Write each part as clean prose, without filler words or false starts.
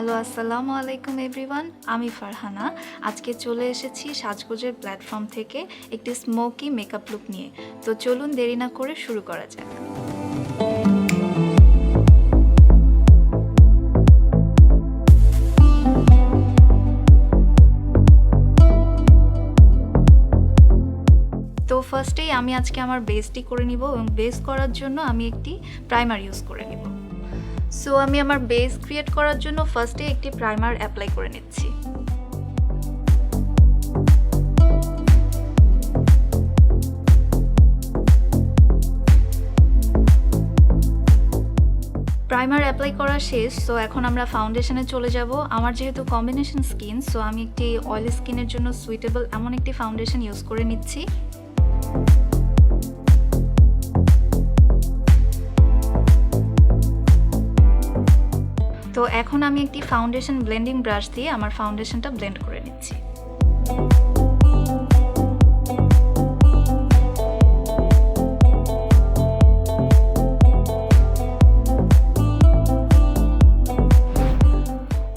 Hello আসসালামু আলাইকুম everyone, আমি ফারহানা। আজকে চলে এসেছি সাজগোজের প্ল্যাটফর্ম থেকে একটি স্মোকি মেকআপ লুক নিয়ে। তো চলুন দেরি না করে শুরু করা যাক। তো ফার্স্টেই আমি আজকে আমার বেসটি করে নিব এবং বেস করার জন্য আমি একটি প্রাইমার ইউজ করে নিব। সো আমি আমার বেস ক্রিয়েট করার জন্য ফার্স্টে একটি প্রাইমার অ্যাপ্লাই করে নিচ্ছি। প্রাইমার অ্যাপ্লাই করা শেষ। সো এখন আমরা ফাউন্ডেশনে চলে যাব। আমার যেহেতু কম্বিনেশন স্কিন, সো আমি একটি অয়েলি স্কিনের জন্য সুইটেবল এমন একটি ফাউন্ডেশন ইউজ করে নিচ্ছি। তো এখন আমি একটি ফাউন্ডেশন ব্লেন্ডিং ব্রাশ দিয়ে আমার ফাউন্ডেশনটা ব্লেন্ড করে নিচ্ছি।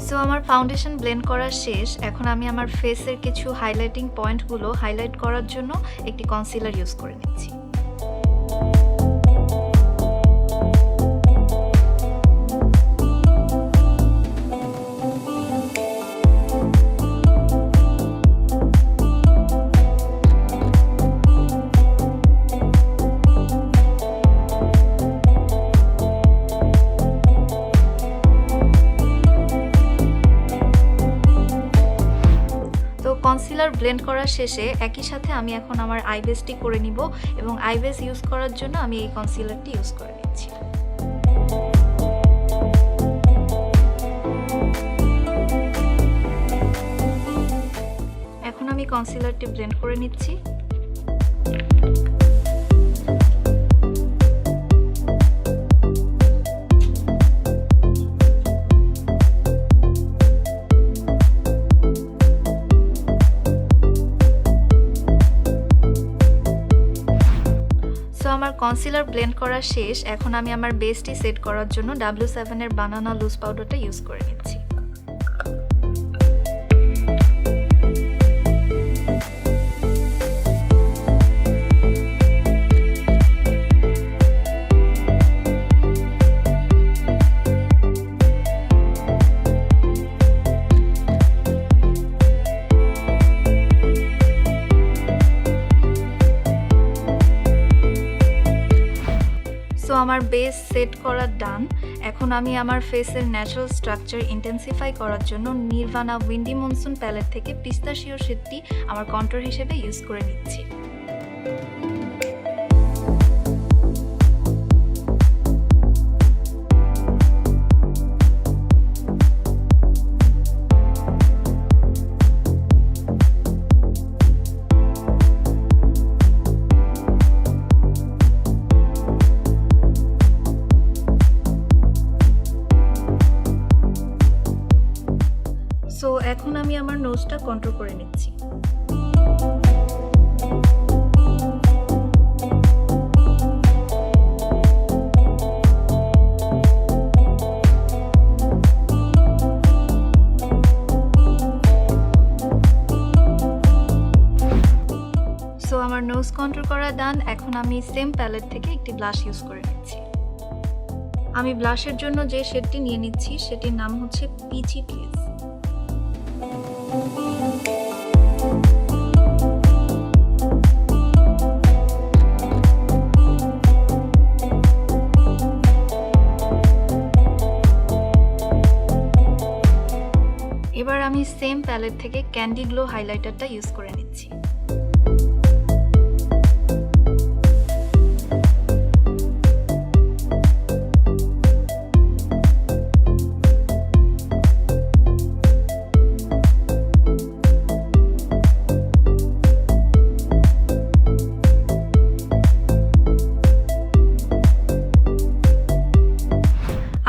সো আমার ফাউন্ডেশন ব্লেন্ড করা শেষ। এখন আমি আমার ফেসের কিছু হাইলাইটিং পয়েন্টগুলো হাইলাইট করার জন্য একটি কনসিলার ইউজ করে নিচ্ছি। কনসিলার ব্লেন্ড করার শেষে একই সাথে আমি এখন আমার আইবেসটি করে নিব এবং আইবেস ইউজ করার জন্য আমি এই কনসিলারটি ইউজ করে নিচ্ছি। এখন আমি কনসিলারটি ব্লেন্ড করে নিচ্ছি। আমার কনসিলার ব্লেন্ড করা শেষ। এখন আমি আমার বেসটি সেট করার জন্য W7 এর বানানা লুজ পাউডারটা ইউজ করে নিচ্ছি। আমার বেস সেট করা ডান। এখন আমি আমার ফেসের ন্যাচারাল স্ট্রাকচার ইন্টেন্সিফাই করার জন্য নির্ভানা উইন্ডি মনসুন প্যালেট থেকে পিস্তাশিও শেডটি আমার কন্ট্যুর হিসেবে ইউজ করে নিচ্ছি। সো এখন আমি আমার নোজটা কন্ট্রোল করে নিচ্ছি। সো আমার নোজ কন্ট্রোল করা ডান। এখন আমি সেম প্যালেট থেকে একটি ব্লাশ ইউজ করে নিচ্ছি। আমি ব্লাশের জন্য যে শেডটি নিয়ে নিচ্ছি সেটির নাম হচ্ছে পিচি প্লিজ। এবার আমি সেম প্যালেট থেকে ক্যান্ডি গ্লো হাইলাইটারটা ইউজ করে নিচ্ছি।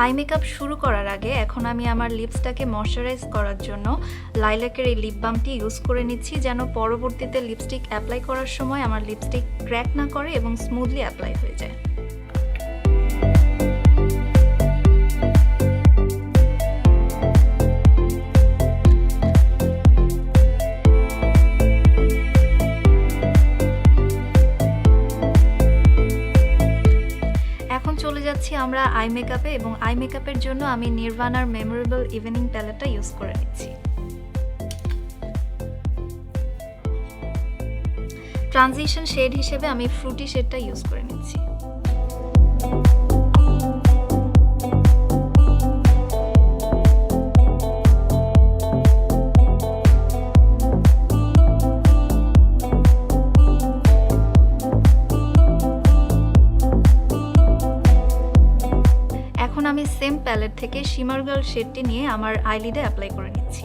আই মেকআপ শুরু করার আগে এখন আমি আমার লিপসটাকে ময়শ্চারাইজ করার জন্য লাইলাকের এই লিপ বামটি ইউজ করে নিচ্ছি, যেন পরবর্তীতে লিপস্টিক অ্যাপ্লাই করার সময় আমার লিপস্টিক ক্র্যাক না করে এবং স্মুথলি অ্যাপ্লাই হয়ে যায়। আমরা আই মেকআপে, এবং আই মেকআপের জন্য আমি নির্ভানার মেমোরেবল ইভিনিং প্যালেটটা ইউজ করে নিচ্ছি। ট্রানজিশন শেড হিসেবে আমি ফ্রুটি শেডটা ইউজ করে নিচ্ছি। এখন আমি সেম প্যালেট থেকে শিমার গার্ল শেডটি নিয়ে আমার আইলিডে অ্যাপ্লাই করে নিচ্ছি।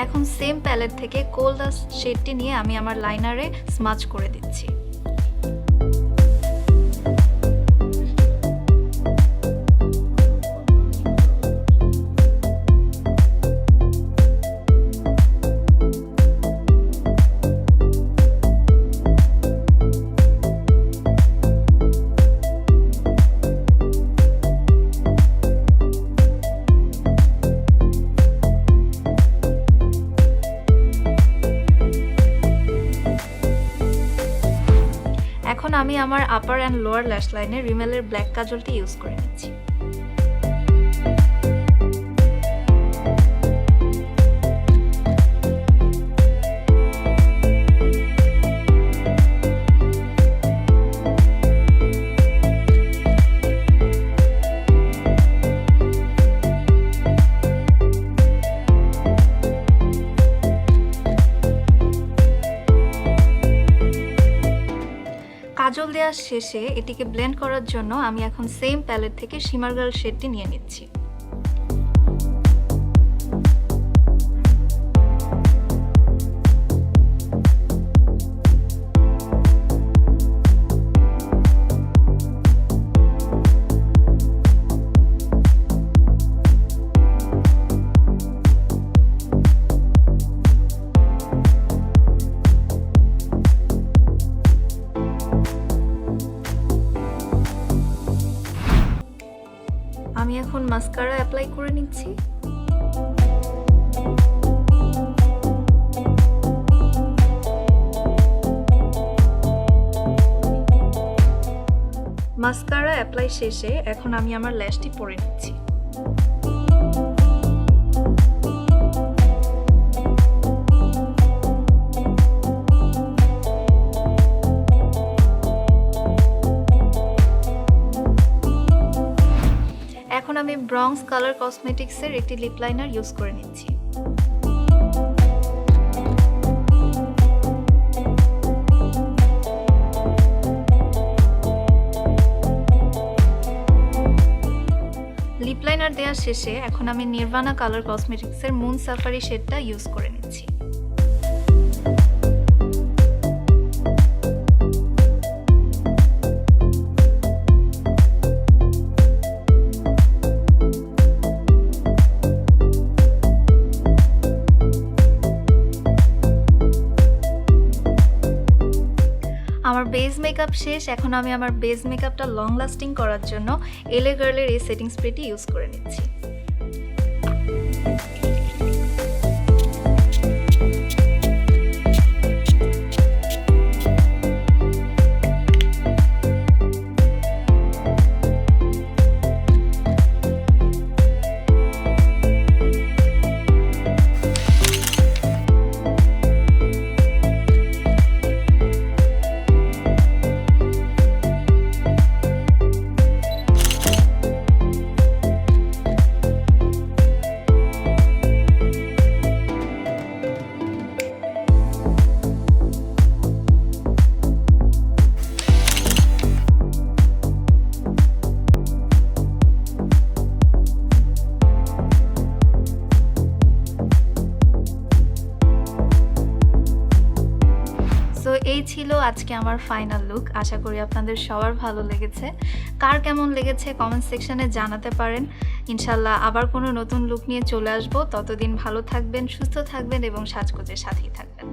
এখন সেম প্যালেট থেকে কোল ডাস্ট শেডটি নিয়ে আমি আমার লাইনারে স্মাচ করে দিচ্ছি। এখন আমি আমার আপার অ্যান্ড লোয়ার ল্যাশ লাইনে রিমেলের ব্ল্যাক কাজলটি ইউজ করে নিচ্ছি। কাজল দেওয়ার শেষে এটিকে ব্লেন্ড করার জন্য আমি এখন সেম প্যালেট থেকে শিমার গার্ল শেডটি নিয়ে নিচ্ছি। আমি এখন মাস্কারা অ্যাপ্লাই করে নিচ্ছি। মাস্কারা অ্যাপ্লাই শেষে এখন আমি আমার ল্যাশটি পরে নিচ্ছি। এখন আমি ব্রংস কালার কসমেটিক্সের একটি লিপ লাইনার ইউজ করে নিচ্ছি। লিপ লাইনার দেওয়ার শেষে এখন আমি নির্ভানা কালার কসমেটিক্সের মুন সাফারি শেডটা ইউজ করে নিচ্ছি। আমার বেস মেকআপ শেষ। এখন আমি আমার বেস মেকআপটা লং লাস্টিং করার জন্য এলে গার্লের এই সেটিং স্প্রেটি ইউজ করে নিচ্ছি। এই ছিল আজকে আমার ফাইনাল লুক। আশা করি আপনাদের সবার ভালো লেগেছে। কার কেমন লেগেছে কমেন্ট সেকশনে জানাতে পারেন। ইনশাল্লাহ আবার কোনো নতুন লুক নিয়ে চলে আসবো। ততদিন ভালো থাকবেন, সুস্থ থাকবেন এবং সাজগোজের সাথেই থাকবেন।